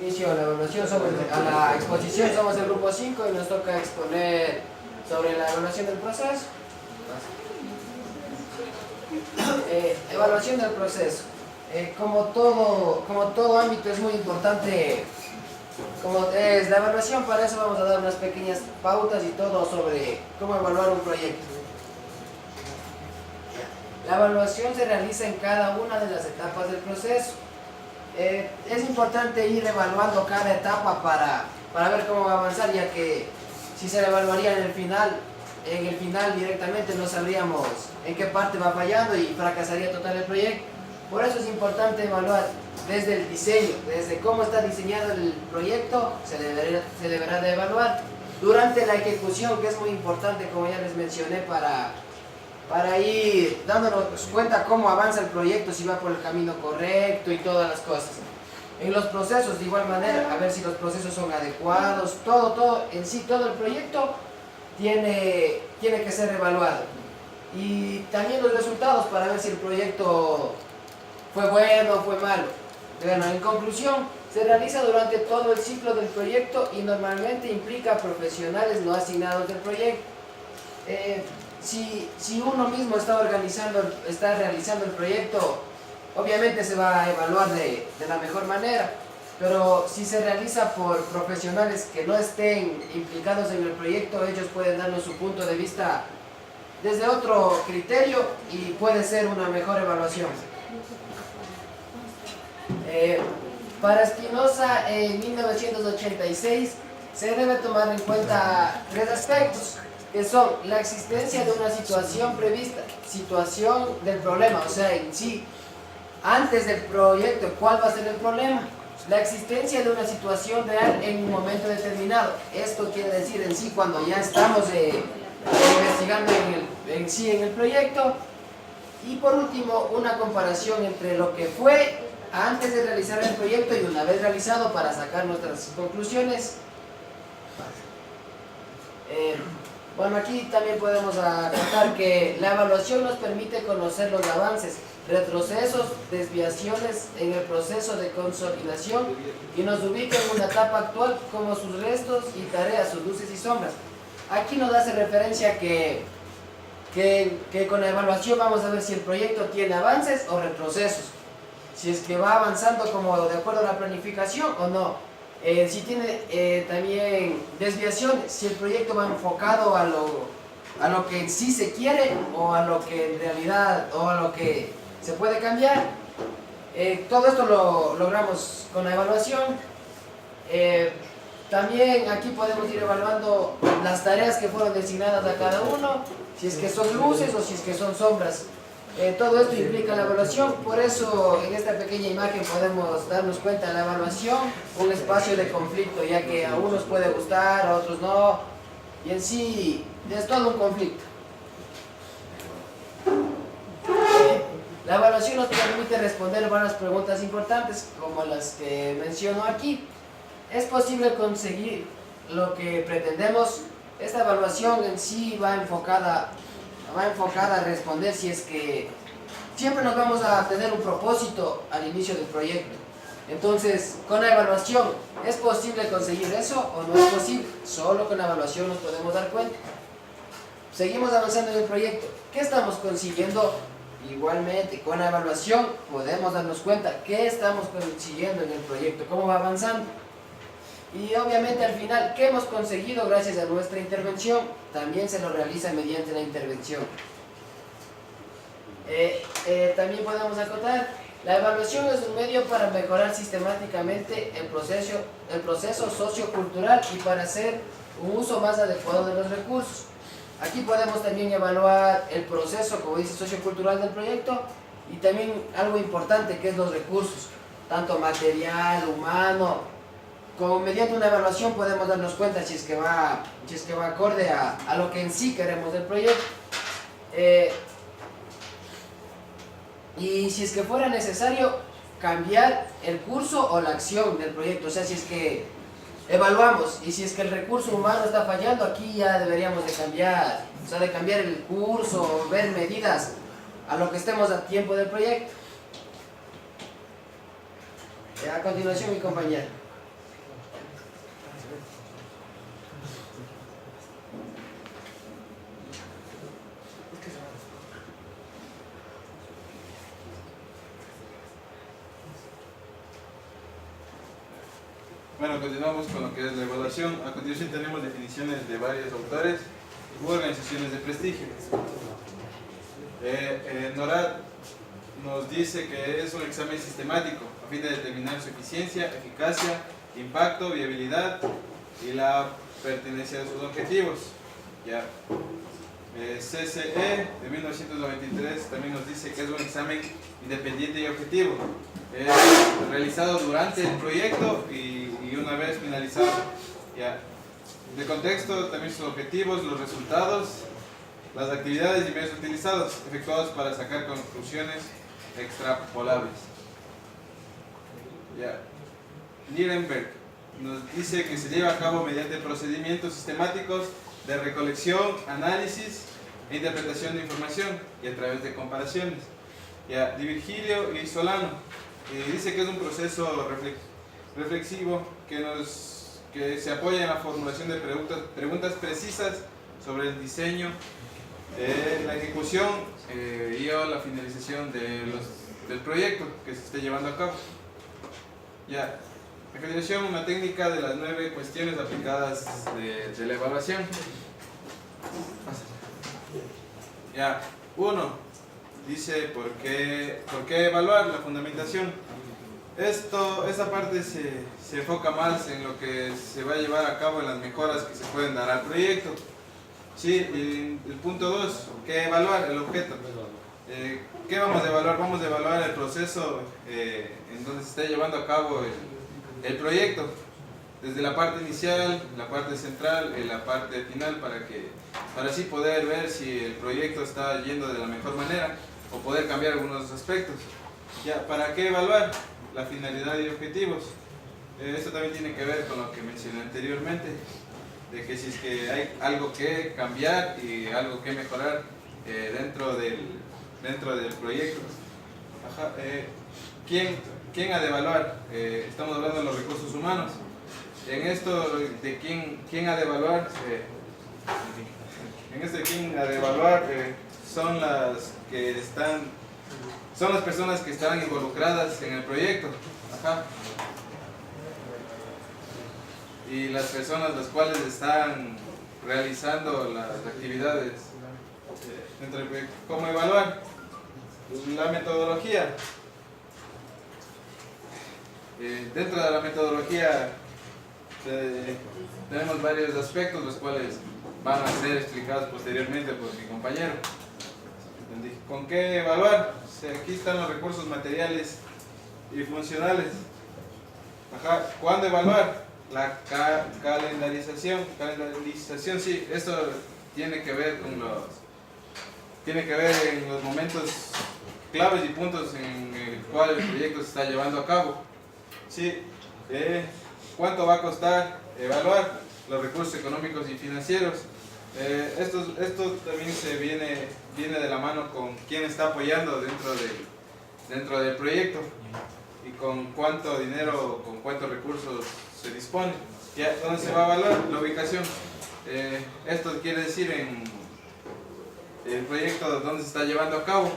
Inicio la evaluación a la exposición, somos el grupo 5 y nos toca exponer sobre la evaluación del proceso. Evaluación del proceso. Como todo ámbito es muy importante, como es la evaluación, para eso vamos a dar unas pequeñas pautas y todo sobre cómo evaluar un proyecto. La evaluación se realiza en cada una de las etapas del proceso. Es importante ir evaluando cada etapa para ver cómo va a avanzar, ya que si se evaluaría en el final directamente no sabríamos en qué parte va fallando y fracasaría total el proyecto. Por eso es importante evaluar desde el diseño, desde cómo está diseñado el proyecto, se deberá de evaluar. Durante la ejecución, que es muy importante, como ya les mencioné, para ir dándonos cuenta cómo avanza el proyecto, si va por el camino correcto y todas las cosas. En los procesos, de igual manera, a ver si los procesos son adecuados, todo en sí, todo el proyecto tiene que ser evaluado. Y también los resultados para ver si el proyecto fue bueno o fue malo. Bueno, en conclusión, se realiza durante todo el ciclo del proyecto y normalmente implica profesionales no asignados del proyecto. Si uno mismo está realizando el proyecto, obviamente se va a evaluar de la mejor manera, pero si se realiza por profesionales que no estén implicados en el proyecto, ellos pueden darnos su punto de vista desde otro criterio y puede ser una mejor evaluación. Para Espinosa, en 1986, se debe tomar en cuenta 3 aspectos, que son la existencia de una situación prevista, situación del problema, o sea, en sí, antes del proyecto, ¿cuál va a ser el problema? La existencia de una situación real en un momento determinado. Esto quiere decir en sí, cuando ya estamos investigando en el proyecto. Y por último, una comparación entre lo que fue antes de realizar el proyecto y una vez realizado para sacar nuestras conclusiones. Bueno, aquí también podemos acotar que la evaluación nos permite conocer los avances, retrocesos, desviaciones en el proceso de consolidación y nos ubica en una etapa actual como sus restos y tareas, sus luces y sombras. Aquí nos hace referencia que con la evaluación vamos a ver si el proyecto tiene avances o retrocesos, si es que va avanzando como de acuerdo a la planificación o no. Si tiene también desviaciones, si el proyecto va enfocado a lo que en sí se quiere o a lo que en realidad o a lo que se puede cambiar. Todo esto lo logramos con la evaluación. También aquí podemos ir evaluando las tareas que fueron designadas a cada uno, si es que son luces o si es que son sombras. Todo esto implica la evaluación, por eso en esta pequeña imagen podemos darnos cuenta de la evaluación, un espacio de conflicto, ya que a unos puede gustar, a otros no, y en sí es todo un conflicto. La evaluación nos permite responder varias preguntas importantes, como las que menciono aquí. ¿Es posible conseguir lo que pretendemos? Esta evaluación en sí va enfocada a responder si es que siempre nos vamos a tener un propósito al inicio del proyecto. Entonces, con la evaluación, ¿es posible conseguir eso o no es posible? Solo con la evaluación nos podemos dar cuenta. Seguimos avanzando en el proyecto. ¿Qué estamos consiguiendo? Igualmente, con la evaluación podemos darnos cuenta qué estamos consiguiendo en el proyecto, cómo va avanzando. Y obviamente al final, ¿qué hemos conseguido gracias a nuestra intervención? También se lo realiza mediante la intervención. También podemos acotar, la evaluación es un medio para mejorar sistemáticamente el proceso sociocultural y para hacer un uso más adecuado de los recursos. Aquí podemos también evaluar el proceso, como dice, sociocultural del proyecto y también algo importante que es los recursos, tanto material, humano. Como mediante una evaluación podemos darnos cuenta si es que va acorde a lo que en sí queremos del proyecto. Y si es que fuera necesario cambiar el curso o la acción del proyecto, o sea, si es que evaluamos y si es que el recurso humano está fallando, aquí ya deberíamos de cambiar, o sea, de cambiar el curso, ver medidas a lo que estemos a tiempo del proyecto. A continuación, mi compañero. Bueno, continuamos con lo que es la evaluación. A continuación tenemos definiciones de varios autores u organizaciones de prestigio. NORAD nos dice que es un examen sistemático a fin de determinar su eficiencia, eficacia, impacto, viabilidad y la pertenencia de sus objetivos. Ya. CCE de 1993 también nos dice que es un examen independiente y objetivo, realizado durante el proyecto y una vez finalizado. Ya. De contexto, también sus objetivos, los resultados, las actividades y medios utilizados, efectuados para sacar conclusiones extrapolables. Ya. Nirenberg nos dice que se lleva a cabo mediante procedimientos sistemáticos de recolección, análisis e interpretación de información y a través de comparaciones. Ya. Di Virgilio y Solano dice que es un proceso reflexivo que se apoya en la formulación de preguntas precisas sobre el diseño, la ejecución y o la finalización del proyecto que se esté llevando a cabo. Ya. A continuación, una técnica de las 9 cuestiones aplicadas de la evaluación. Ya. 1. Dice ¿por qué evaluar? La fundamentación. Esta parte se enfoca más en lo que se va a llevar a cabo, en las mejoras que se pueden dar al proyecto. Sí, y el punto 2, ¿qué evaluar? El objeto. ¿Qué vamos a evaluar? Vamos a evaluar el proceso en donde se está llevando a cabo el proyecto, desde la parte inicial, la parte central y la parte final, para así poder ver si el proyecto está yendo de la mejor manera o poder cambiar algunos aspectos. Ya, ¿para qué evaluar? La finalidad y objetivos. Esto también tiene que ver con lo que mencioné anteriormente, de que si es que hay algo que cambiar y algo que mejorar dentro del proyecto. Ajá, ¿quién ha de evaluar? Estamos hablando de los recursos humanos. En esto de quién ha de evaluar, son las personas que están involucradas en el proyecto. Ajá. Y las personas las cuales están realizando las actividades dentro del proyecto. ¿Cómo evaluar? La metodología. Dentro de la metodología tenemos varios aspectos, los cuales van a ser explicados posteriormente por mi compañero. ¿Con qué evaluar? Aquí están los recursos materiales y funcionales. Ajá. ¿Cuándo evaluar? La calendarización, sí, esto tiene que ver en los momentos claves y puntos en el cual el proyecto se está llevando a cabo. Sí, ¿cuánto va a costar evaluar? Los recursos económicos y financieros. Esto también viene de la mano con quién está apoyando dentro del proyecto y con cuánto dinero, con cuántos recursos se dispone. Ya, ¿dónde se va a evaluar? La ubicación. Esto quiere decir en el proyecto donde se está llevando a cabo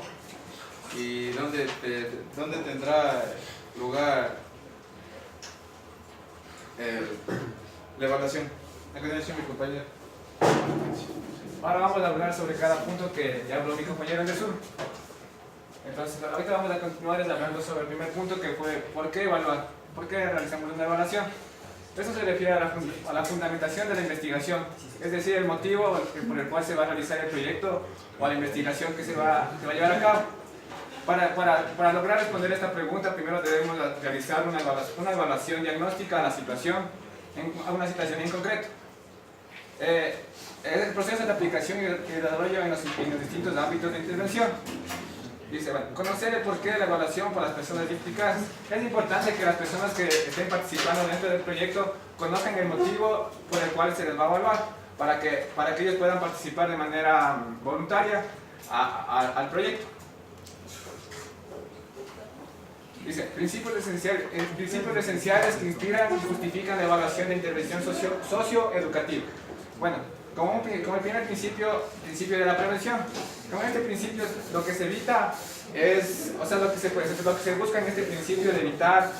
y dónde tendrá lugar la evaluación. A continuación, mi compañero. Ahora vamos a hablar sobre cada punto que ya habló mi compañero en el sur. Entonces, ahorita vamos a continuar hablando sobre el primer punto, que fue ¿por qué evaluar? ¿Por qué realizamos una evaluación? Esto se refiere a la fundamentación de la investigación, es decir, el motivo por el cual se va a realizar el proyecto o la investigación que se va a llevar a cabo. Para lograr responder esta pregunta, primero debemos realizar una evaluación diagnóstica a una situación en concreto. El proceso de aplicación y desarrollo en los distintos ámbitos de intervención. Dice, bueno, conocer el porqué de la evaluación por las personas implicadas. Es importante que las personas que estén participando dentro del proyecto conozcan el motivo por el cual se les va a evaluar, para que ellos puedan participar de manera voluntaria al proyecto. Dice, principios esenciales que inspiran y justifican la evaluación de intervención socioeducativa. Bueno, como el primer principio de la prevención. Con este principio lo que se evita es, o sea, lo que se busca en este principio de evitar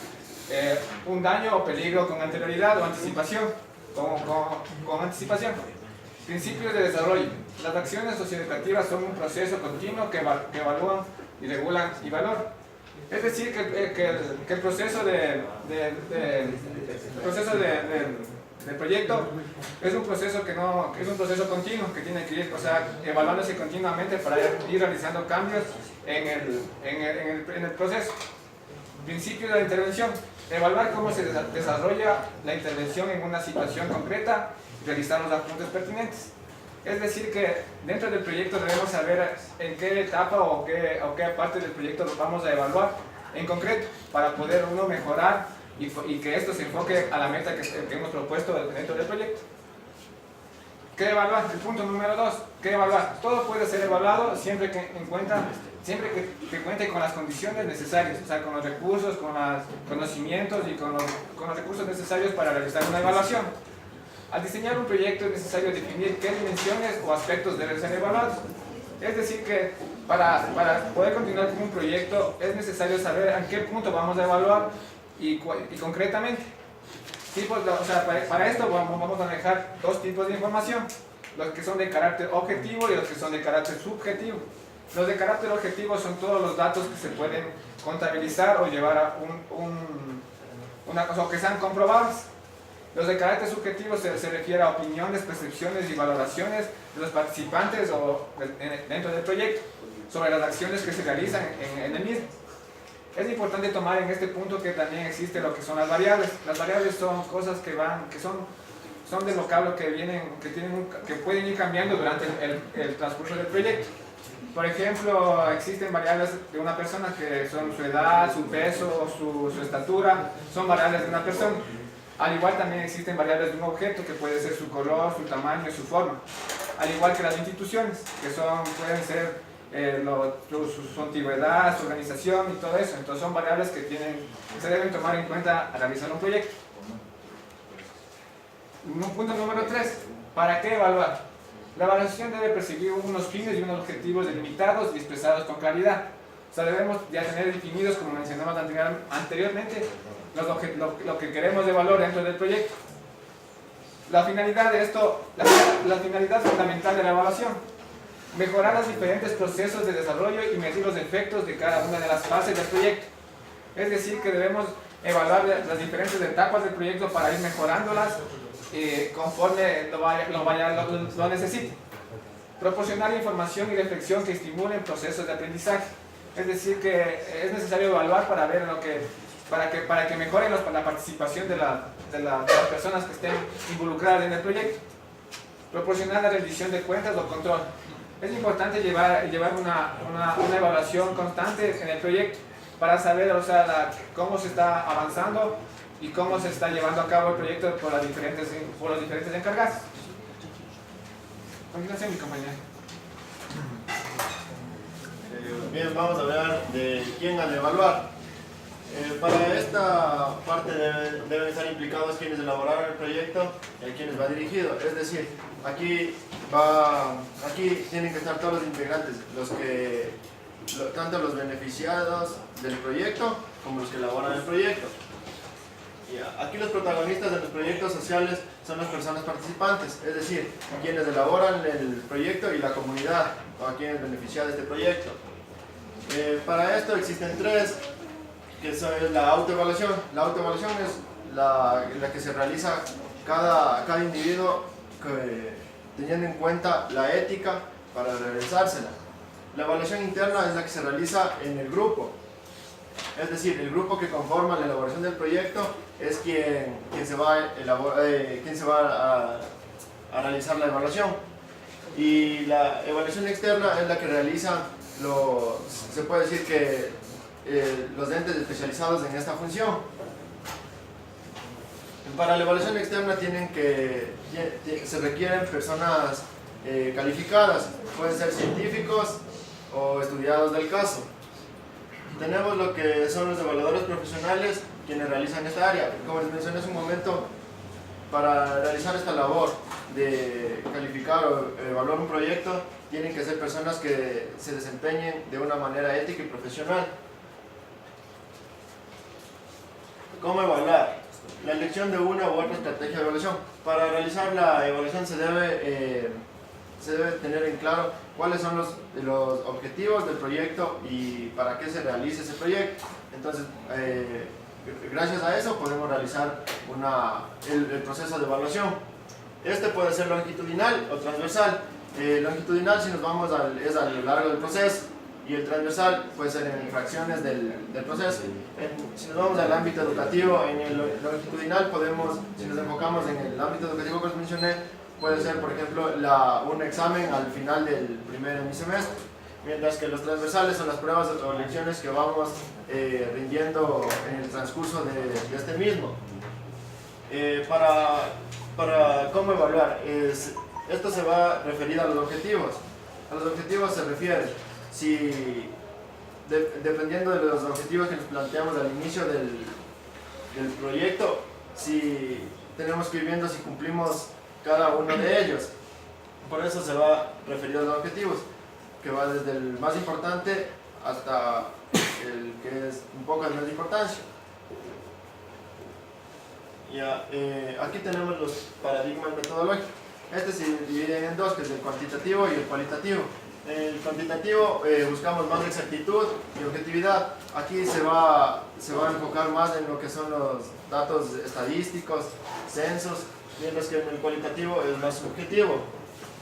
un daño o peligro con anterioridad o anticipación, con anticipación. Principios de desarrollo. Las acciones socioeducativas son un proceso continuo que evalúan y regulan y valoran. Es decir, que el proceso del proyecto es un proceso es un proceso continuo que tiene que ir, o sea, evaluándose continuamente para ir realizando cambios en el proceso. Principio de la intervención. Evaluar cómo se desarrolla la intervención en una situación concreta y realizar los apuntes pertinentes. Es decir, que dentro del proyecto debemos saber en qué etapa o qué parte del proyecto lo vamos a evaluar en concreto para poder uno mejorar y que esto se enfoque a la meta que hemos propuesto dentro del proyecto. ¿Qué evaluar? El punto número 2. ¿Qué evaluar? Todo puede ser evaluado siempre que cuente con las condiciones necesarias, o sea, con los recursos, con los conocimientos y con los recursos necesarios para realizar una evaluación. Al diseñar un proyecto es necesario definir qué dimensiones o aspectos deben ser evaluados. Es decir, que para poder continuar con un proyecto es necesario saber en qué punto vamos a evaluar y concretamente. O sea, para esto vamos a manejar dos tipos de información, los que son de carácter objetivo y los que son de carácter subjetivo. Los de carácter objetivo son todos los datos que se pueden contabilizar o llevar a una cosa o que sean comprobables. Los de carácter subjetivo se refiere a opiniones, percepciones y valoraciones de los participantes dentro del proyecto sobre las acciones que se realizan en el mismo. Es importante tomar en este punto que también existe lo que son las variables. Las variables son cosas que son del vocablo que pueden ir cambiando durante el transcurso del proyecto. Por ejemplo, existen variables de una persona que son su edad, su peso, su estatura, son variables de una persona. Al igual también existen variables de un objeto que puede ser su color, su tamaño, su forma. Al igual que las instituciones, que pueden ser su antigüedad, su organización y todo eso. Entonces son variables que se deben tomar en cuenta al realizar un proyecto. Punto número 3. ¿Para qué evaluar? La evaluación debe perseguir unos fines y unos objetivos delimitados y expresados con claridad. O sea, debemos ya tener definidos, como mencionamos anteriormente, lo que queremos evaluar dentro del proyecto. La finalidad de esto, la finalidad fundamental de la evaluación: mejorar los diferentes procesos de desarrollo y medir los efectos de cada una de las fases del proyecto. Es decir, que debemos evaluar las diferentes etapas del proyecto para ir mejorándolas conforme lo necesite. Proporcionar información y reflexión que estimulen procesos de aprendizaje. Es decir, que es necesario evaluar para ver para que mejore la participación de las personas que estén involucradas en el proyecto. Proporcionar la rendición de cuentas o control. Es importante llevar una evaluación constante en el proyecto para saber, o sea, cómo se está avanzando y cómo se está llevando a cabo el proyecto por los diferentes encargados. A continuación, mi compañero. Bien, vamos a hablar de quién al evaluar. Para esta parte deben estar implicados quienes elaboraron el proyecto y a quienes va dirigido. Es decir, aquí tienen que estar todos los integrantes, tanto los beneficiados del proyecto como los que elaboran el proyecto. Aquí los protagonistas de los proyectos sociales son las personas participantes, es decir, quienes elaboran el proyecto y la comunidad o a quienes benefician de este proyecto. Para esto existen tres, que es la autoevaluación. La autoevaluación es la que se realiza cada individuo teniendo en cuenta la ética para realizársela. La evaluación interna es la que se realiza en el grupo. Es decir, el grupo que conforma la elaboración del proyecto es quien se va a realizar la evaluación. Y la evaluación externa es la que realiza, se puede decir que los entes especializados en esta función. Para la evaluación externa se requieren personas calificadas, pueden ser científicos o estudiados del caso. Tenemos lo que son los evaluadores profesionales, quienes realizan esta área. Como les mencioné hace un momento, para realizar esta labor de calificar o evaluar un proyecto, tienen que ser personas que se desempeñen de una manera ética y profesional. ¿Cómo evaluar? La elección de una u otra estrategia de evaluación. Para realizar la evaluación se debe tener en claro cuáles son los objetivos del proyecto y para qué se realiza ese proyecto. Entonces, gracias a eso podemos realizar el proceso de evaluación. Este puede ser longitudinal o transversal. Longitudinal, si nos vamos es a lo largo del proceso, y el transversal puede ser en fracciones del proceso. Si nos vamos al ámbito educativo, en el longitudinal si nos enfocamos en el ámbito educativo que os mencioné, puede ser, por ejemplo, un examen al final del primer semestre, mientras que los transversales son las pruebas o lecciones que vamos rindiendo en el transcurso de este mismo. Para cómo evaluar, esto se va a referir a los objetivos. A los objetivos se refiere dependiendo de los objetivos que nos planteamos al inicio del proyecto, si tenemos que ir viendo si cumplimos cada uno de ellos. Por eso se va a referir a los objetivos, que va desde el más importante hasta el que es un poco de menos importancia. Aquí tenemos los paradigmas metodológicos. Este se divide en dos, que es el cuantitativo y el cualitativo. En el cuantitativo buscamos más exactitud y objetividad. Aquí se va a enfocar más en lo que son los datos estadísticos, censos, mientras que en el cualitativo es más subjetivo,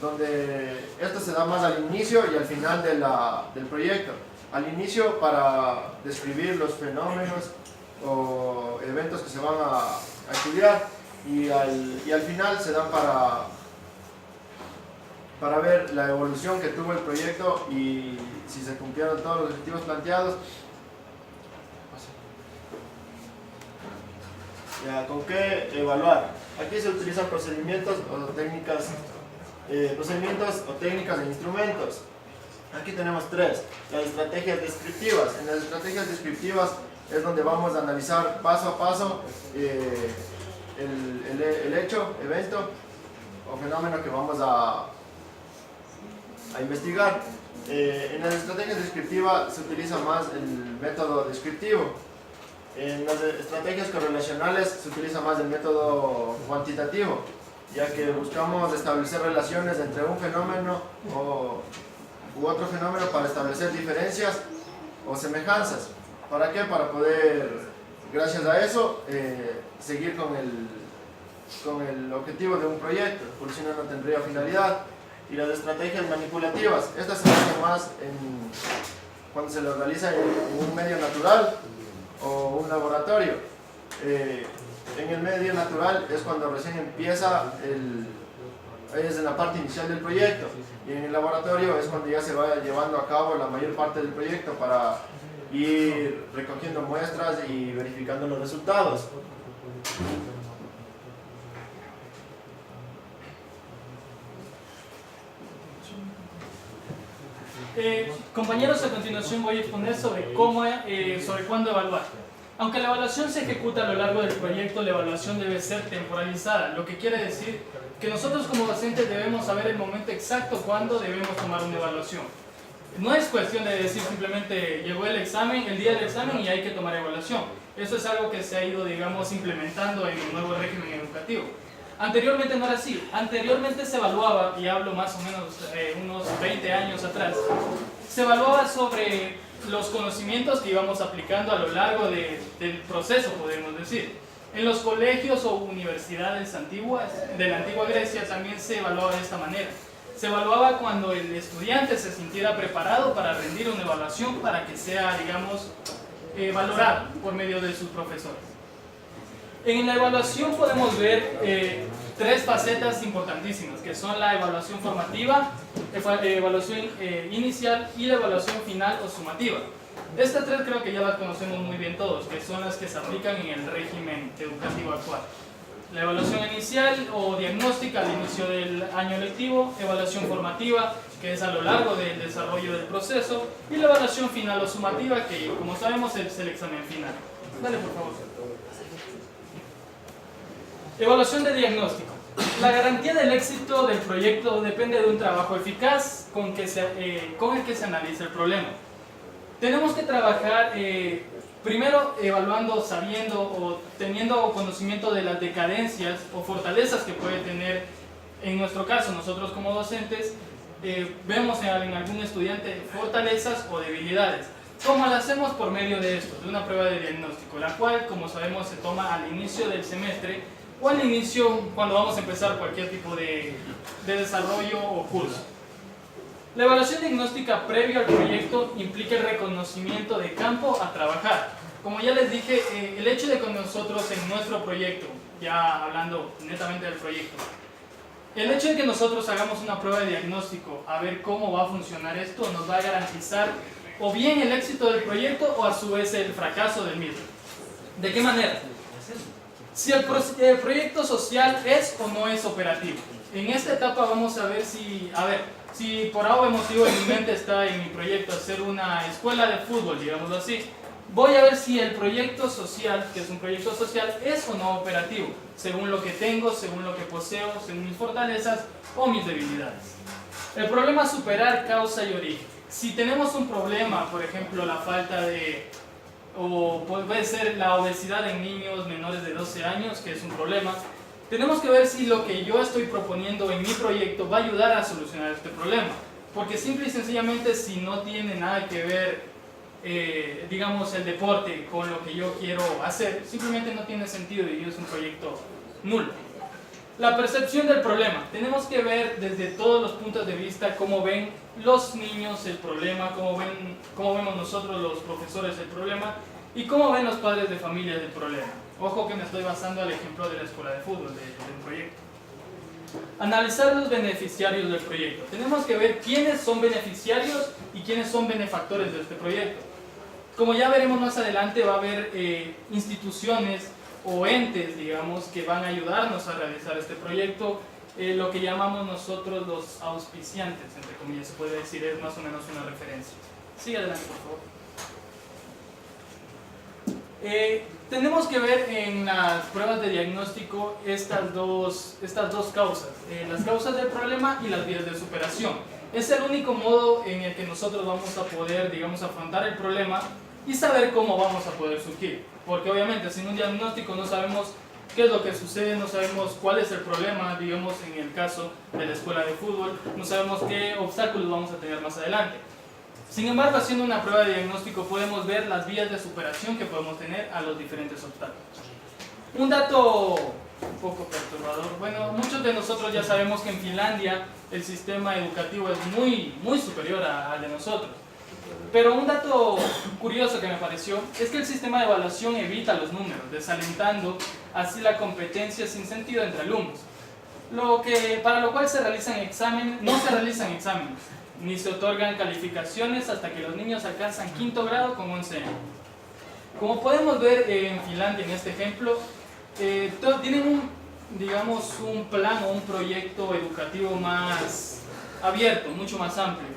donde esto se da más al inicio y al final del proyecto. Al inicio para describir los fenómenos o eventos que se van a estudiar, y al final se dan para ver la evolución que tuvo el proyecto y si se cumplieron todos los objetivos planteados. ¿Con qué evaluar? Aquí se utilizan procedimientos o técnicas e instrumentos. Aquí tenemos tres: las estrategias descriptivas. En las estrategias descriptivas es donde vamos a analizar paso a paso el hecho, evento o fenómeno que vamos a investigar. En las estrategias descriptivas se utiliza más el método descriptivo. En las estrategias correlacionales se utiliza más el método cuantitativo, ya que buscamos establecer relaciones entre un fenómeno u otro fenómeno para establecer diferencias o semejanzas. ¿Para qué? Para poder, gracias a eso, seguir con el objetivo de un proyecto, porque si no, no tendría finalidad. Y las estrategias manipulativas, estas se hacen más cuando se lo realiza en un medio natural o un laboratorio. En el medio natural es cuando recién empieza es en la parte inicial del proyecto, y en el laboratorio es cuando ya se va llevando a cabo la mayor parte del proyecto para ir recogiendo muestras y verificando los resultados. Compañeros, a continuación voy a exponer sobre cuándo evaluar. Aunque la evaluación se ejecuta a lo largo del proyecto, la evaluación debe ser temporalizada, lo que quiere decir que nosotros como docentes debemos saber el momento exacto cuándo debemos tomar una evaluación. No es cuestión de decir simplemente llegó el examen, el día del examen y hay que tomar evaluación. Eso es algo que se ha ido, digamos, implementando en el nuevo régimen educativo. Anteriormente no era así. Anteriormente se evaluaba, y hablo más o menos unos 20 años atrás, se evaluaba sobre los conocimientos que íbamos aplicando a lo largo del proceso, podemos decir. En los colegios o universidades antiguas, de la antigua Grecia, también se evaluaba de esta manera. Se evaluaba cuando el estudiante se sintiera preparado para rendir una evaluación para que sea, digamos, valorado por medio de sus profesores. En la evaluación podemos ver tres facetas importantísimas, que son la evaluación formativa, evaluación inicial y la evaluación final o sumativa. Estas tres creo que ya las conocemos muy bien todos, que son las que se aplican en el régimen educativo actual. La evaluación inicial o diagnóstica al inicio del año lectivo, evaluación formativa, que es a lo largo del desarrollo del proceso, y la evaluación final o sumativa, que como sabemos es el examen final. Dale, por favor. Evaluación de diagnóstico. La garantía del éxito del proyecto depende de un trabajo eficaz con el que se analiza el problema. Tenemos que trabajar Primero, evaluando, sabiendo o teniendo conocimiento de las decadencias o fortalezas que puede tener, en nuestro caso, nosotros como docentes, vemos en algún estudiante fortalezas o debilidades. ¿Cómo lo hacemos? Por medio de esto, de una prueba de diagnóstico, la cual, como sabemos, se toma al inicio del semestre o al inicio cuando vamos a empezar cualquier tipo de desarrollo o curso. La evaluación diagnóstica previo al proyecto implica el reconocimiento de campo a trabajar. Como ya les dije, el hecho de que nosotros en nuestro proyecto, ya hablando netamente del proyecto, el hecho de que nosotros hagamos una prueba de diagnóstico a ver cómo va a funcionar esto nos va a garantizar o bien el éxito del proyecto o a su vez el fracaso del mismo. ¿De qué manera? Si el proyecto social es o no es operativo. En esta etapa vamos a ver si por algo emotivo en mi mente está en mi proyecto hacer una escuela de fútbol, digámoslo así, voy a ver si el proyecto social, que es un proyecto social, es o no operativo, según lo que tengo, según lo que poseo, según mis fortalezas o mis debilidades. El problema a superar, causa y origen. Si tenemos un problema, por ejemplo, la falta de, o puede ser la obesidad en niños menores de 12 años, que es un problema, tenemos que ver si lo que yo estoy proponiendo en mi proyecto va a ayudar a solucionar este problema. Porque simple y sencillamente, si no tiene nada que ver, digamos, el deporte con lo que yo quiero hacer, simplemente no tiene sentido y es un proyecto nulo. La percepción del problema. Tenemos que ver desde todos los puntos de vista cómo ven los niños el problema, cómo vemos nosotros los profesores el problema y cómo ven los padres de familia el problema. Ojo que me estoy basando al ejemplo de la escuela de fútbol, del proyecto. Analizar los beneficiarios del proyecto. Tenemos que ver quiénes son beneficiarios y quiénes son benefactores de este proyecto. Como ya veremos más adelante, va a haber instituciones o entes, digamos, que van a ayudarnos a realizar este proyecto, lo que llamamos nosotros los auspiciantes, entre comillas, se puede decir, es más o menos una referencia. Sigue adelante, por favor. Tenemos que ver en las pruebas de diagnóstico estas dos causas, las causas del problema y las vías de superación. Es el único modo en el que nosotros vamos a poder, digamos, afrontar el problema y saber cómo vamos a poder surgir. Porque obviamente sin un diagnóstico no sabemos qué es lo que sucede, no sabemos cuál es el problema, digamos en el caso de la escuela de fútbol, no sabemos qué obstáculos vamos a tener más adelante. Sin embargo, haciendo una prueba de diagnóstico podemos ver las vías de superación que podemos tener a los diferentes obstáculos. Un dato un poco perturbador. Bueno, muchos de nosotros ya sabemos que en Finlandia el sistema educativo es muy superior al de nosotros. Pero un dato curioso que me pareció es que el sistema de evaluación evita los números, desalentando así la competencia sin sentido entre alumnos. Para lo cual no se realizan exámenes, ni se otorgan calificaciones hasta que los niños alcanzan quinto grado con 11 años. Como podemos ver en Finlandia en este ejemplo, tienen un plan o un proyecto educativo más abierto, mucho más amplio,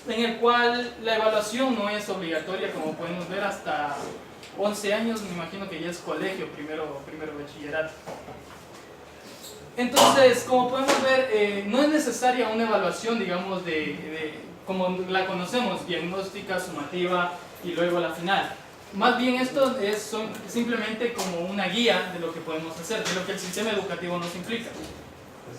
en el cual la evaluación no es obligatoria, como podemos ver, hasta 11 años, me imagino que ya es colegio, primero bachillerato. Entonces, como podemos ver, no es necesaria una evaluación, digamos, como la conocemos, diagnóstica, sumativa y luego la final. Más bien esto son simplemente como una guía de lo que podemos hacer, de lo que el sistema educativo nos implica.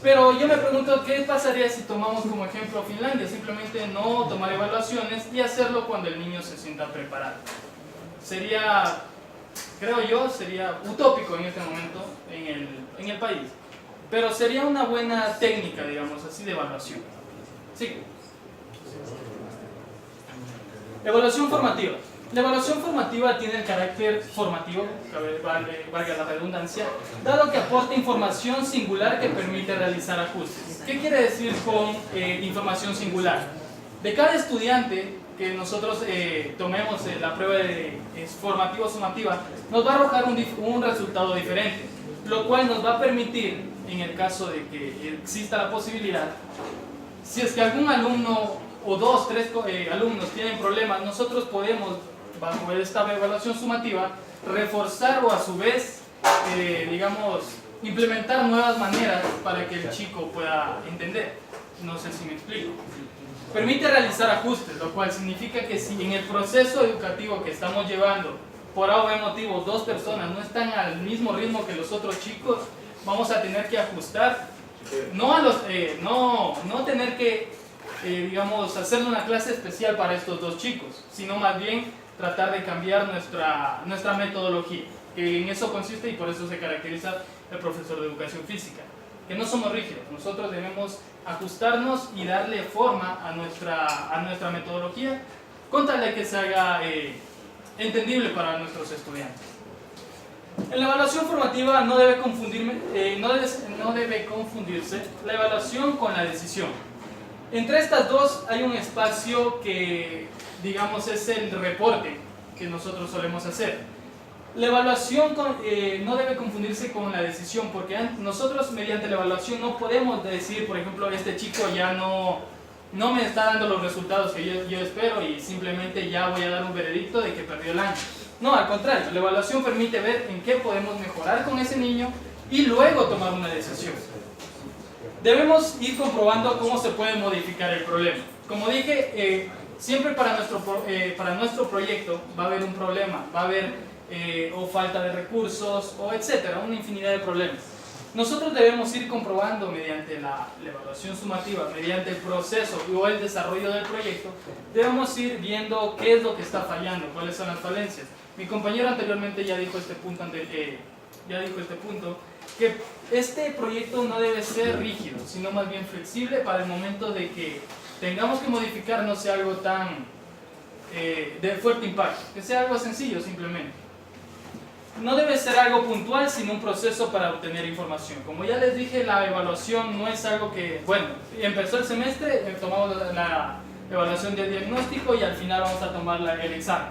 Pero yo me pregunto, ¿qué pasaría si tomamos como ejemplo Finlandia? Simplemente no tomar evaluaciones y hacerlo cuando el niño se sienta preparado. Creo yo, sería utópico en este momento en el país. Pero sería una buena técnica, digamos así, de evaluación. Sí. Evaluación formativa. La evaluación formativa tiene el carácter formativo, valga la redundancia, dado que aporta información singular que permite realizar ajustes. ¿Qué quiere decir con información singular? De cada estudiante que nosotros tomemos la prueba de formativa o sumativa, nos va a arrojar un resultado diferente, lo cual nos va a permitir, en el caso de que exista la posibilidad, si es que algún alumno o 2, 3 alumnos tienen problemas, nosotros podemos, bajo esta evaluación sumativa, reforzar o a su vez, implementar nuevas maneras para que el chico pueda entender. No sé si me explico. Permite realizar ajustes, lo cual significa que si en el proceso educativo que estamos llevando por A o B motivo 2 personas no están al mismo ritmo que los otros chicos, vamos a tener que ajustar, no tener que, digamos, hacerle una clase especial para estos 2 chicos, sino más bien tratar de cambiar nuestra metodología, que en eso consiste y por eso se caracteriza el profesor de educación física, que no somos rígidos, nosotros debemos ajustarnos y darle forma a nuestra metodología con tal de que se haga entendible para nuestros estudiantes. En la evaluación formativa no debe confundirse la evaluación con la decisión. Entre estas dos hay un espacio que, digamos, es el reporte que nosotros solemos hacer. La evaluación no debe confundirse con la decisión, porque nosotros mediante la evaluación no podemos decir, por ejemplo, este chico ya no me está dando los resultados que yo espero y simplemente ya voy a dar un veredicto de que perdió el año. No, al contrario, la evaluación permite ver en qué podemos mejorar con ese niño y luego tomar una decisión. Debemos ir comprobando cómo se puede modificar el problema. Como dije, siempre para nuestro proyecto va a haber un problema, va a haber o falta de recursos o etcétera, una infinidad de problemas. Nosotros debemos ir comprobando mediante la evaluación sumativa, mediante el proceso o el desarrollo del proyecto, debemos ir viendo qué es lo que está fallando, cuáles son las falencias. Mi compañero anteriormente ya dijo este punto, que este proyecto no debe ser rígido, sino más bien flexible para el momento de que tengamos que modificar, no sea algo tan de fuerte impacto, que sea algo sencillo simplemente. No debe ser algo puntual, sino un proceso para obtener información. Como ya les dije, la evaluación no es algo que, bueno, empezó el semestre, tomamos la evaluación del diagnóstico y al final vamos a tomar el examen.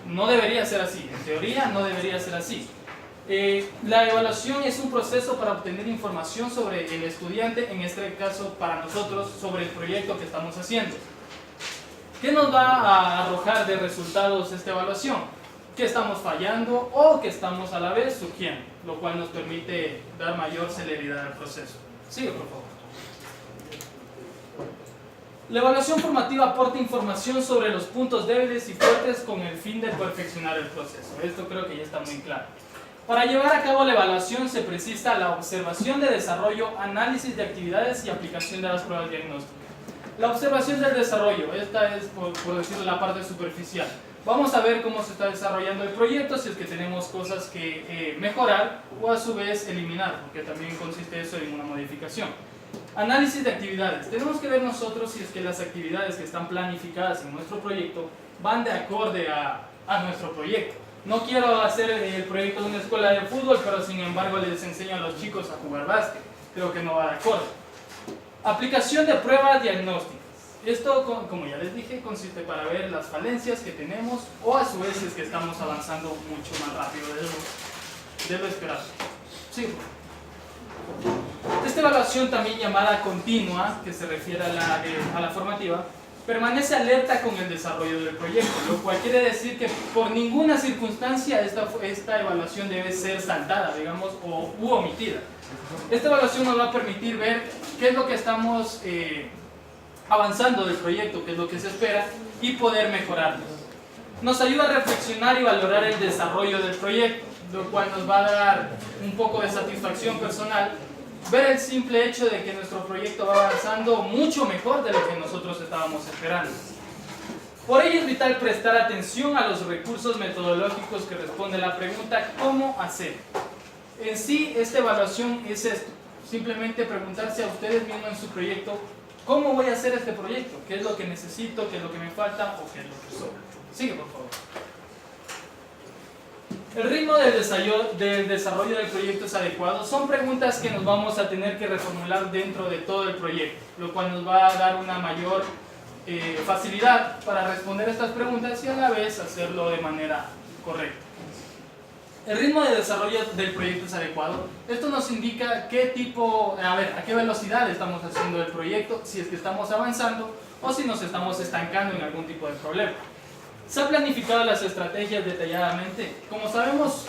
No debería ser así, en teoría no debería ser así. La evaluación es un proceso para obtener información sobre el estudiante, en este caso para nosotros, sobre el proyecto que estamos haciendo. ¿Qué nos va a arrojar de resultados esta evaluación? Que estamos fallando o que estamos a la vez surgiendo, lo cual nos permite dar mayor celeridad al proceso. Sigue, por favor. La evaluación formativa aporta información sobre los puntos débiles y fuertes con el fin de perfeccionar el proceso. Esto creo que ya está muy claro. Para llevar a cabo la evaluación se precisa la observación de desarrollo, análisis de actividades y aplicación de las pruebas diagnósticas. La observación del desarrollo, esta es por decirlo la parte superficial. Vamos a ver cómo se está desarrollando el proyecto, si es que tenemos cosas que mejorar o a su vez eliminar, porque también consiste eso en una modificación. Análisis de actividades. Tenemos que ver nosotros si es que las actividades que están planificadas en nuestro proyecto van de acorde a nuestro proyecto. No quiero hacer el proyecto de una escuela de fútbol, pero sin embargo les enseño a los chicos a jugar básquet. Creo que no va de acuerdo. Aplicación de pruebas diagnósticas. Esto, como ya les dije, consiste para ver las falencias que tenemos o a su vez es que estamos avanzando mucho más rápido de lo esperado. Sí. Esta evaluación, también llamada continua, que se refiere a la formativa, permanece alerta con el desarrollo del proyecto, lo cual quiere decir que por ninguna circunstancia esta evaluación debe ser saltada, digamos, u omitida. Esta evaluación nos va a permitir ver qué es lo que estamos avanzando del proyecto, qué es lo que se espera y poder mejorarlo. Nos ayuda a reflexionar y valorar el desarrollo del proyecto, lo cual nos va a dar un poco de satisfacción personal ver el simple hecho de que nuestro proyecto va avanzando mucho mejor de lo que nosotros estábamos esperando. Por ello es vital prestar atención a los recursos metodológicos que responde la pregunta ¿cómo hacer? En sí, esta evaluación es esto, simplemente preguntarse a ustedes mismos en su proyecto ¿cómo voy a hacer este proyecto? ¿Qué es lo que necesito? ¿Qué es lo que me falta? ¿O qué es lo que sobra? Sigue, por favor. ¿El ritmo del desarrollo del proyecto es adecuado? Son preguntas que nos vamos a tener que reformular dentro de todo el proyecto, lo cual nos va a dar una mayor facilidad para responder estas preguntas y a la vez hacerlo de manera correcta. ¿El ritmo de desarrollo del proyecto es adecuado? Esto nos indica a qué velocidad estamos haciendo el proyecto, si es que estamos avanzando o si nos estamos estancando en algún tipo de problema. ¿Se han planificado las estrategias detalladamente? Como sabemos,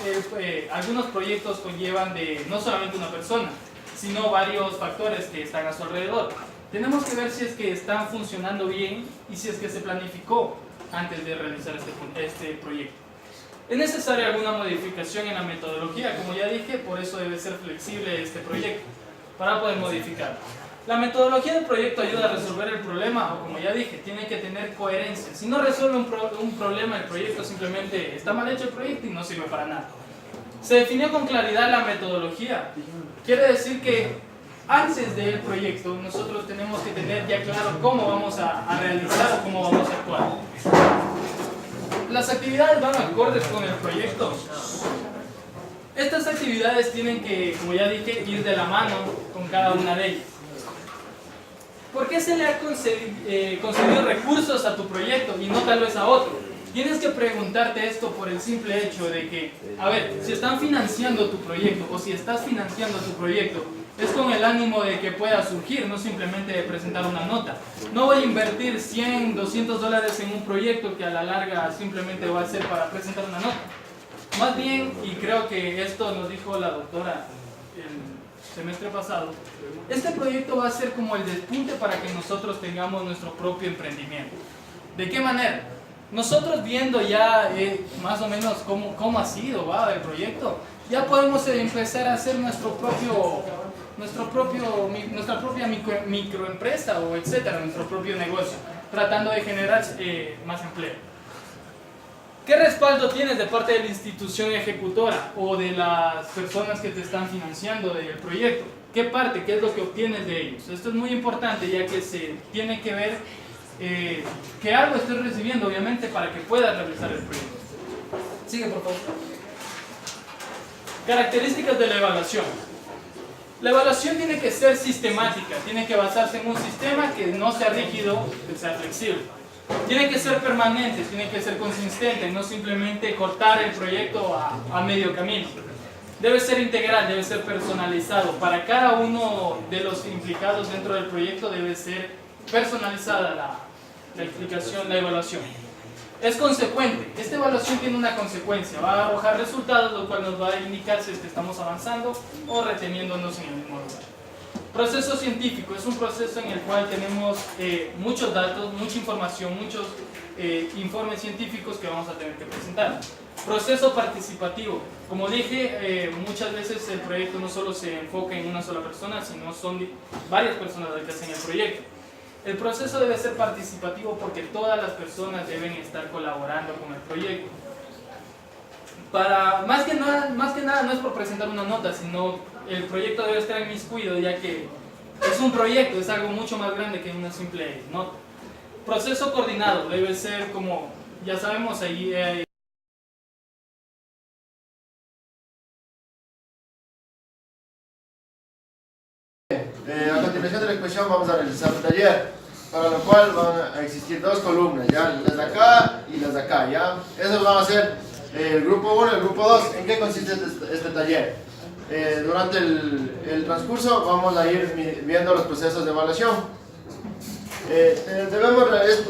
algunos proyectos conllevan de no solamente una persona, sino varios factores que están a su alrededor. Tenemos que ver si es que están funcionando bien y si es que se planificó antes de realizar este proyecto. Es necesaria alguna modificación en la metodología, como ya dije, por eso debe ser flexible este proyecto, para poder modificar. La metodología del proyecto ayuda a resolver el problema, o como ya dije, tiene que tener coherencia. Si no resuelve un problema el proyecto, simplemente está mal hecho el proyecto y no sirve para nada. Se definió con claridad la metodología. Quiere decir que antes del proyecto nosotros tenemos que tener ya claro cómo vamos a realizar o cómo vamos a actuar. Las actividades van acordes con el proyecto. Estas actividades tienen que, como ya dije, ir de la mano con cada una de ellas. ¿Por qué se le ha concedido recursos a tu proyecto y no tal vez a otro? Tienes que preguntarte esto por el simple hecho de que, a ver, si están financiando tu proyecto o si estás financiando tu proyecto, es con el ánimo de que pueda surgir, no simplemente de presentar una nota. No voy a invertir 100, 200 dólares en un proyecto que a la larga simplemente va a ser para presentar una nota. Más bien, y creo que esto nos dijo la doctora el semestre pasado, este proyecto va a ser como el despunte para que nosotros tengamos nuestro propio emprendimiento. ¿De qué manera? Nosotros viendo ya más o menos cómo ha sido el proyecto, ya podemos empezar a hacer nuestra propia microempresa o etcétera, nuestro propio negocio, tratando de generar más empleo. ¿Qué respaldo tienes de parte de la institución ejecutora o de las personas que te están financiando del proyecto? ¿Qué parte? ¿Qué es lo que obtienes de ellos? Esto es muy importante, ya que se tiene que ver que algo estés recibiendo, obviamente, para que puedas realizar el proyecto. Sigue, por favor. Características de la evaluación. La evaluación tiene que ser sistemática, tiene que basarse en un sistema que no sea rígido, que sea flexible. Tiene que ser permanente, tiene que ser consistente, no simplemente cortar el proyecto a medio camino. Debe ser integral, debe ser personalizado. Para cada uno de los implicados dentro del proyecto debe ser personalizada la explicación, la evaluación. Es consecuente. Esta evaluación tiene una consecuencia. Va a arrojar resultados, lo cual nos va a indicar si es que estamos avanzando o reteniéndonos en el mismo lugar. Proceso científico. Es un proceso en el cual tenemos muchos datos, mucha información, muchos informes científicos que vamos a tener que presentar. Proceso participativo. Como dije, muchas veces el proyecto no solo se enfoca en una sola persona, sino son varias personas las que hacen el proyecto. El proceso debe ser participativo porque todas las personas deben estar colaborando con el proyecto. Más que nada no es por presentar una nota, sino el proyecto debe estar inmiscuido, ya que es un proyecto, es algo mucho más grande que una simple nota. Proceso coordinado debe ser como, ya sabemos, ahí a continuación de la exposición vamos a realizar un taller, para lo cual van a existir dos columnas, ¿ya? Las de acá y las de acá, ¿ya? Esos van a ser el grupo 1 y el grupo 2. ¿En qué consiste este taller? Durante el transcurso vamos a ir viendo los procesos de evaluación.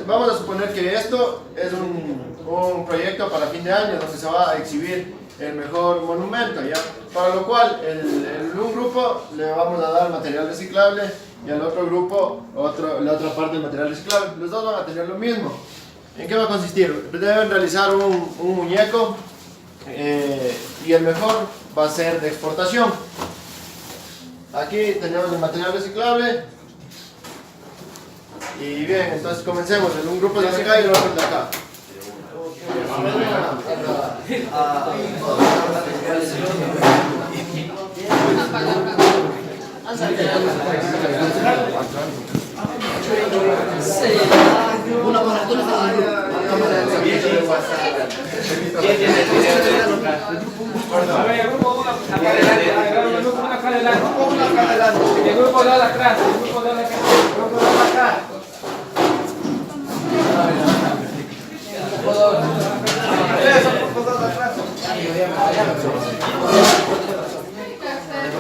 Vamos a suponer que esto es un proyecto para fin de año donde se va a exhibir el mejor monumento, ¿ya? Para lo cual en un grupo le vamos a dar material reciclable y al otro grupo la otra parte del material reciclable. Los dos van a tener lo mismo. ¿En qué va a consistir? Deben realizar un muñeco y el mejor va a ser de exportación. Aquí tenemos el material reciclable. Y bien, entonces comencemos en un grupo de acá y el otro de acá. A ver, el grupo 1 acá adelante, el grupo 1 acá adelante, el grupo 2 atrás, el grupo 2 acá, el grupo 2 acá.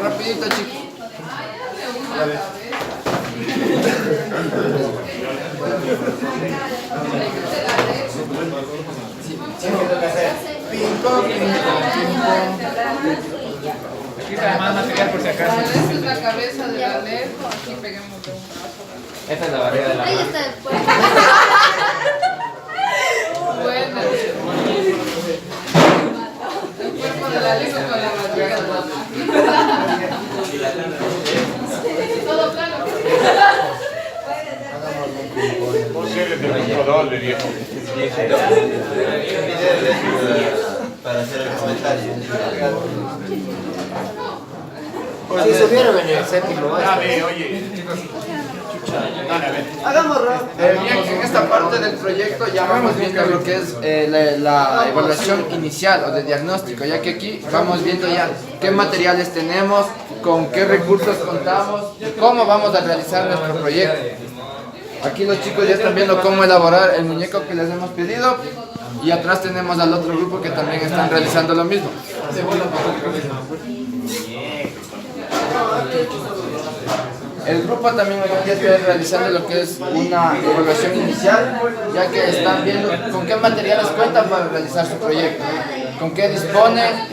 Rapidito, chicos. Aquí está más material por si acaso. Esta es la cabeza del Alejo, aquí peguemos de un brazo. Esta es la barriga de la Ahí mano. está después. Bueno. la lengua con la barriga. Todo plano. Para hacer el comentario. Si subieron en el séptimo. Hagámoslo. Bien, en esta parte del proyecto ya vamos viendo lo que es la evaluación inicial o de diagnóstico, ya que aquí vamos viendo ya qué materiales tenemos, con qué recursos contamos y cómo vamos a realizar nuestro proyecto. Aquí los chicos ya están viendo cómo elaborar el muñeco que les hemos pedido y atrás tenemos al otro grupo que también están realizando lo mismo. El grupo también ya está realizando lo que es una evaluación inicial, ya que están viendo con qué materiales cuentan para realizar su proyecto, con qué disponen,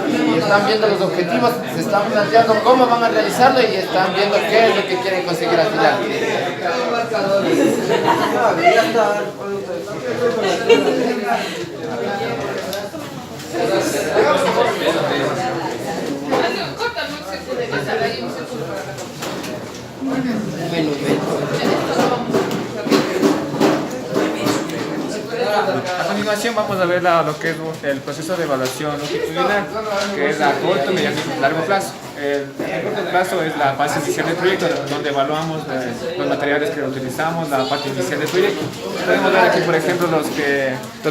y están viendo los objetivos, se están planteando cómo van a realizarlo y están viendo qué es lo que quieren conseguir al final. Corta, no se puede pasar ahí, no se puede para acá. A continuación vamos a ver lo que es el proceso de evaluación longitudinal, que es a corto, mediano y largo plazo. El corto plazo es la fase inicial del proyecto, donde evaluamos los materiales que utilizamos, la parte inicial del proyecto. Podemos ver aquí, por ejemplo, los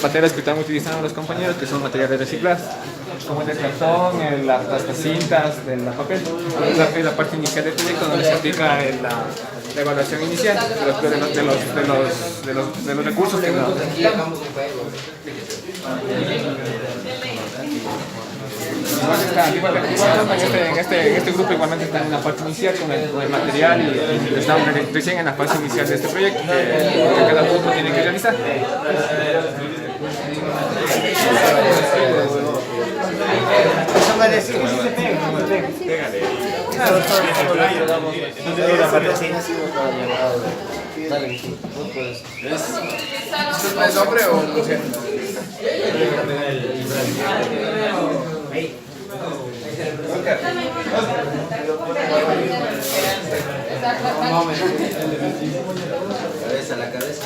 materiales que están utilizando los compañeros, que son materiales reciclados, como el cartón, las cintas, el papel. Es la parte inicial del proyecto donde se aplica la evaluación inicial de los recursos que nos... En este grupo igualmente está en la parte inicial con el material y estamos recién en la fase inicial de este proyecto que cada grupo tiene que realizar. ¿Disculpa, es hombre o mujer? Cabeza, la cabeza.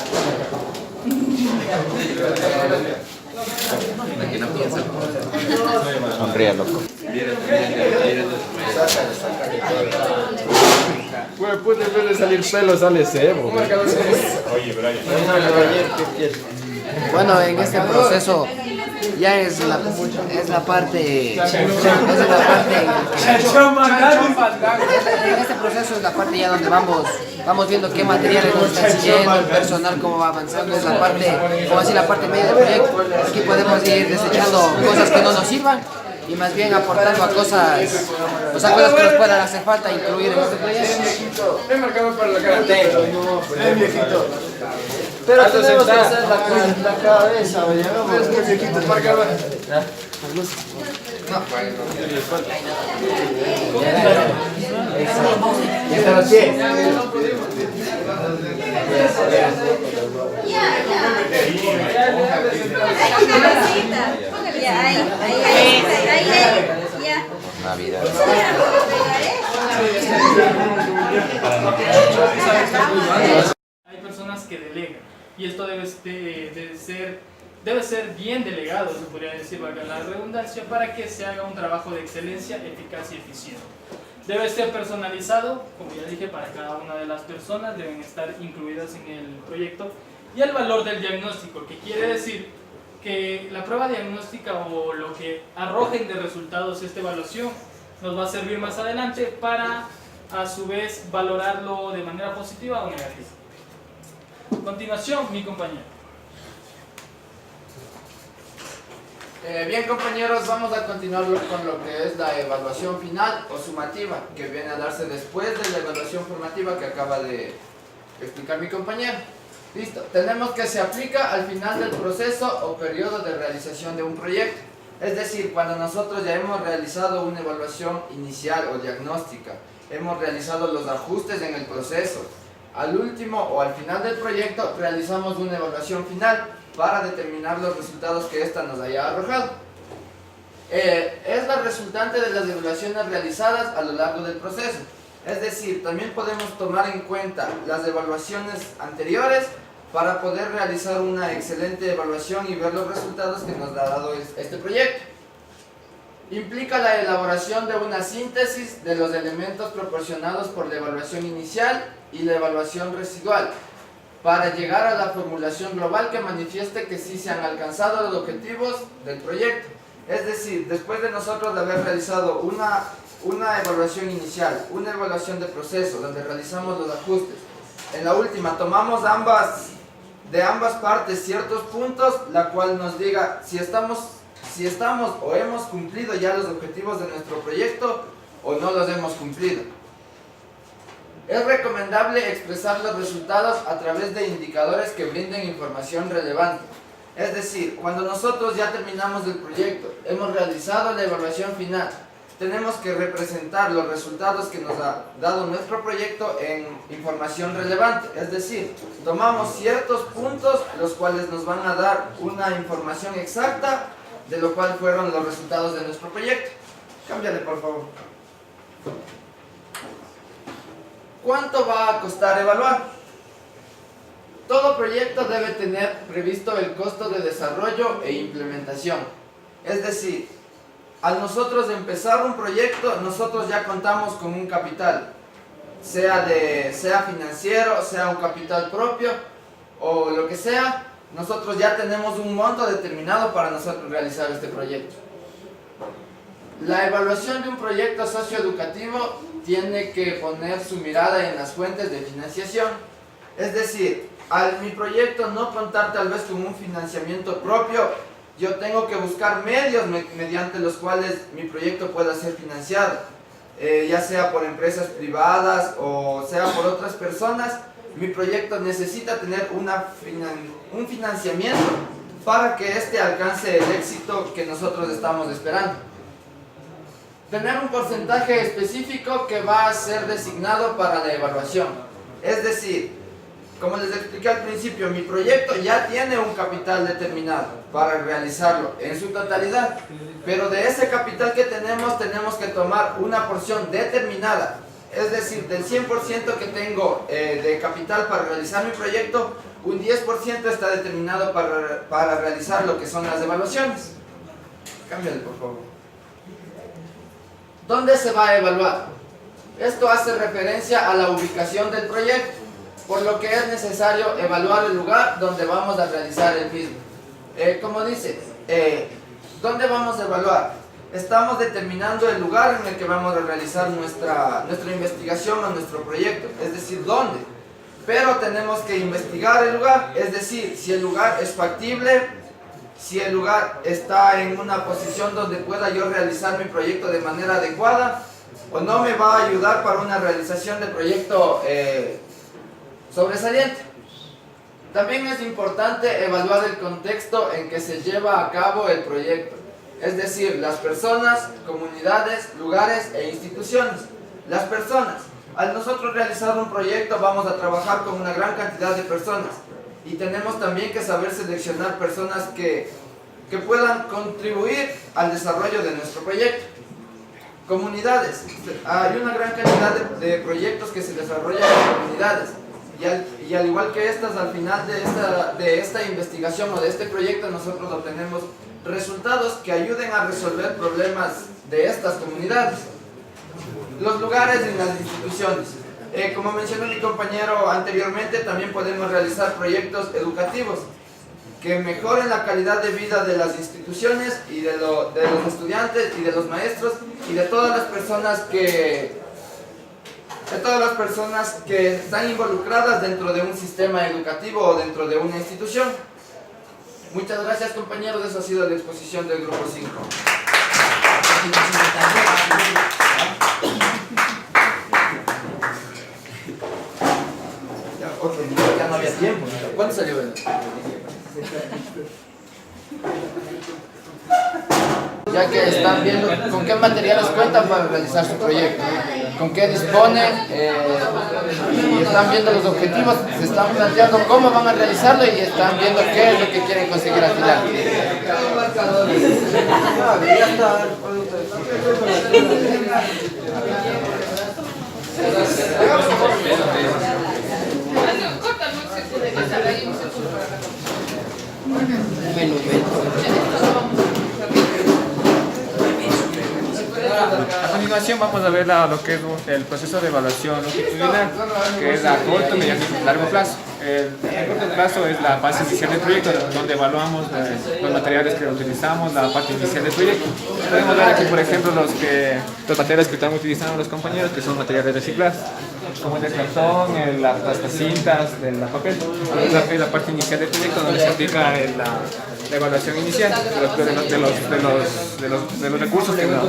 Aquí no piensa. Sonríe, loco. Pues puede salir pelo, sale cebo. Oye, Brian. Bueno, en este proceso ya es la parte en este proceso es la parte ya donde vamos viendo qué materiales nos están siguiendo, el personal cómo va avanzando, es la parte, como así la parte media del proyecto. Aquí podemos ir desechando cosas que no nos sirvan y más bien aportando a cosas, o sea, cosas que nos puedan hacer falta incluir en este proyecto. Es marcado para la cara. Es viejito. Pero tenemos que hacer la cabeza, pero es que el viejito es marcado. Y hasta los pies. Navidad. Hay personas que delegan y esto debe ser bien delegado, se podría decir, valga la redundancia, para que se haga un trabajo de excelencia, eficaz y eficiente. Debe ser personalizado, como ya dije, para cada una de las personas, deben estar incluidas en el proyecto. Y el valor del diagnóstico, que quiere decir que la prueba diagnóstica o lo que arrojen de resultados esta evaluación nos va a servir más adelante para a su vez valorarlo de manera positiva o negativa. A continuación, mi compañero. Bien, compañeros, vamos a continuar con lo que es la evaluación final o sumativa, que viene a darse después de la evaluación formativa que acaba de explicar mi compañero. Listo, tenemos que se aplica al final del proceso o periodo de realización de un proyecto. Es decir, cuando nosotros ya hemos realizado una evaluación inicial o diagnóstica, hemos realizado los ajustes en el proceso, al último o al final del proyecto realizamos una evaluación final para determinar los resultados que ésta nos haya arrojado. es la resultante de las evaluaciones realizadas a lo largo del proceso. Es decir, también podemos tomar en cuenta las evaluaciones anteriores para poder realizar una excelente evaluación y ver los resultados que nos ha dado este proyecto. Implica la elaboración de una síntesis de los elementos proporcionados por la evaluación inicial y la evaluación residual, para llegar a la formulación global que manifieste que sí se han alcanzado los objetivos del proyecto. Es decir, después de nosotros haber realizado una evaluación inicial, una evaluación de proceso, donde realizamos los ajustes, en la última tomamos de ambas partes ciertos puntos, la cual nos diga si estamos o hemos cumplido ya los objetivos de nuestro proyecto o no los hemos cumplido. Es recomendable expresar los resultados a través de indicadores que brinden información relevante. Es decir, cuando nosotros ya terminamos el proyecto, hemos realizado la evaluación final, tenemos que representar los resultados que nos ha dado nuestro proyecto en información relevante. Es decir, tomamos ciertos puntos los cuales nos van a dar una información exacta de lo cual fueron los resultados de nuestro proyecto. Cámbiale, por favor. ¿Cuánto va a costar evaluar? Todo proyecto debe tener previsto el costo de desarrollo e implementación. Es decir, al nosotros empezar un proyecto, nosotros ya contamos con un capital, sea financiero, sea un capital propio o lo que sea, nosotros ya tenemos un monto determinado para nosotros realizar este proyecto. La evaluación de un proyecto socioeducativo tiene que poner su mirada en las fuentes de financiación. Es decir, al mi proyecto no contar tal vez con un financiamiento propio, yo tengo que buscar medios mediante los cuales mi proyecto pueda ser financiado, ya sea por empresas privadas o sea por otras personas. Mi proyecto necesita tener un financiamiento para que éste alcance el éxito que nosotros estamos esperando. Tener un porcentaje específico que va a ser designado para la evaluación. Es decir, como les expliqué al principio, mi proyecto ya tiene un capital determinado para realizarlo en su totalidad, pero de ese capital que tenemos que tomar una porción determinada. Es decir, del 100% que tengo de capital para realizar mi proyecto, un 10% está determinado para realizar lo que son las evaluaciones. Cámbiale, por favor. ¿Dónde se va a evaluar? Esto hace referencia a la ubicación del proyecto, por lo que es necesario evaluar el lugar donde vamos a realizar el mismo. Como dice, ¿dónde vamos a evaluar? Estamos determinando el lugar en el que vamos a realizar nuestra investigación o nuestro proyecto, es decir, dónde. Pero tenemos que investigar el lugar, es decir, si el lugar es factible, si el lugar está en una posición donde pueda yo realizar mi proyecto de manera adecuada, o no me va a ayudar para una realización de proyecto sobresaliente. También es importante evaluar el contexto en que se lleva a cabo el proyecto. Es decir, las personas, comunidades, lugares e instituciones. Las personas. Al nosotros realizar un proyecto vamos a trabajar con una gran cantidad de personas y tenemos también que saber seleccionar personas que puedan contribuir al desarrollo de nuestro proyecto. Comunidades. Hay una gran cantidad de proyectos que se desarrollan en comunidades y al igual que estas, al final de esta investigación o de este proyecto nosotros obtenemos resultados que ayuden a resolver problemas de estas comunidades. Los lugares y las instituciones. Como mencionó mi compañero anteriormente, también podemos realizar proyectos educativos que mejoren la calidad de vida de las instituciones y de los estudiantes y de los maestros y de todas las personas que están involucradas dentro de un sistema educativo o dentro de una institución. Muchas gracias, compañeros, eso ha sido la exposición del grupo 5. Ya no había tiempo. ¿Cuánto salió? Ya que están viendo con qué materiales cuentan para realizar su proyecto. con qué disponen y están viendo los objetivos, se están planteando cómo van a realizarlo y están viendo qué es lo que quieren conseguir al final. A continuación vamos a ver lo que es el proceso de evaluación longitudinal, que es a corto, mediano y largo plazo. El corto plazo es la fase inicial del proyecto, donde evaluamos los materiales que utilizamos, la parte inicial del proyecto. Podemos ver aquí, por ejemplo, los materiales que están utilizando los compañeros, que son materiales reciclados, como el cartón, las cintas, el papel. Es la parte inicial del proyecto donde se aplica la evaluación inicial de los recursos que nos...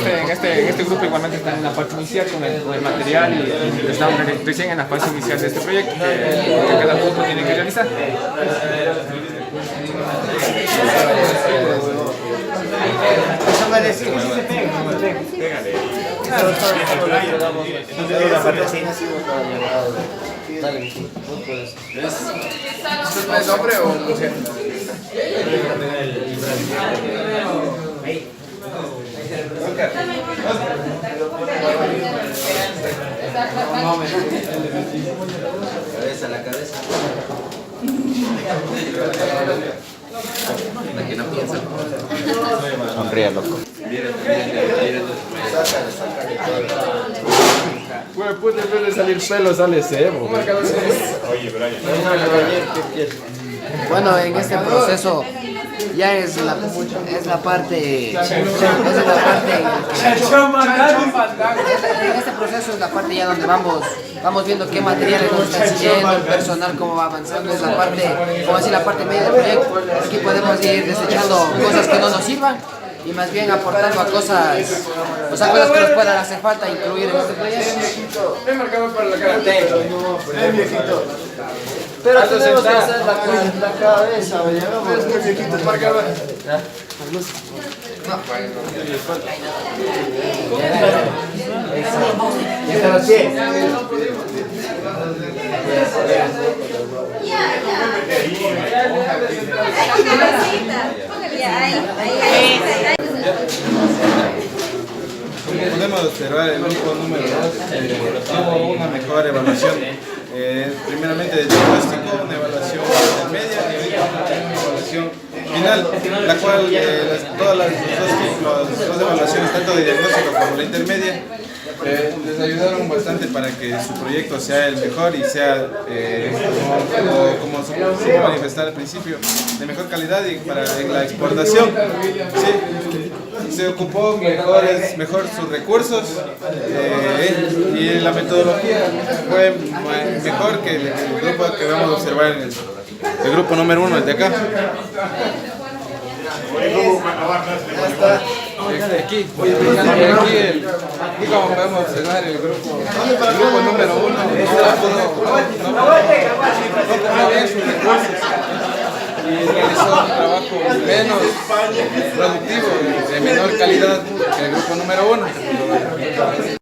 En este grupo igualmente están en la parte inicial con el material y estamos recién en la fase inicial de este proyecto que cada grupo tiene que realizar. Eso me decía que sí se pega. ¿Disculpa, es hombre o mujer? Cabeza, la cabeza. La que no piensa. Sonríe, loco. Pues puede salir pelo, sale cebo. Oye, Brian. Bueno, en este proceso ya es la parte en este proceso es la parte ya donde vamos viendo qué materiales nos están siguiendo, el personal cómo va avanzando, es la parte, como decir, la parte media del proyecto. Aquí podemos ir desechando cosas que no nos sirvan y más bien aportando a cosas, o sea, cosas que nos puedan hacer falta incluir en este proyecto. Es marcado para la cara. Es viejito. Pero tenemos que hacer la cabeza, Pero es que el viejito es marcado. Podemos observar el grupo número 2 tuvo una mejor evaluación. Primeramente de diagnóstico, una evaluación intermedia y una evaluación final, la cual todas las dos evaluaciones, tanto de diagnóstico como la intermedia, les ayudaron bastante para que su proyecto sea el mejor y sea, como se manifestaba al principio, de mejor calidad y para en la exportación. Sí, se ocupó mejor sus recursos y la metodología fue mejor que el grupo que vamos a observar en el grupo número 1, el de acá. Aquí como podemos observar el grupo número 1 no bien sus recursos y realizó un trabajo menos productivo, de menor calidad que el grupo número 1.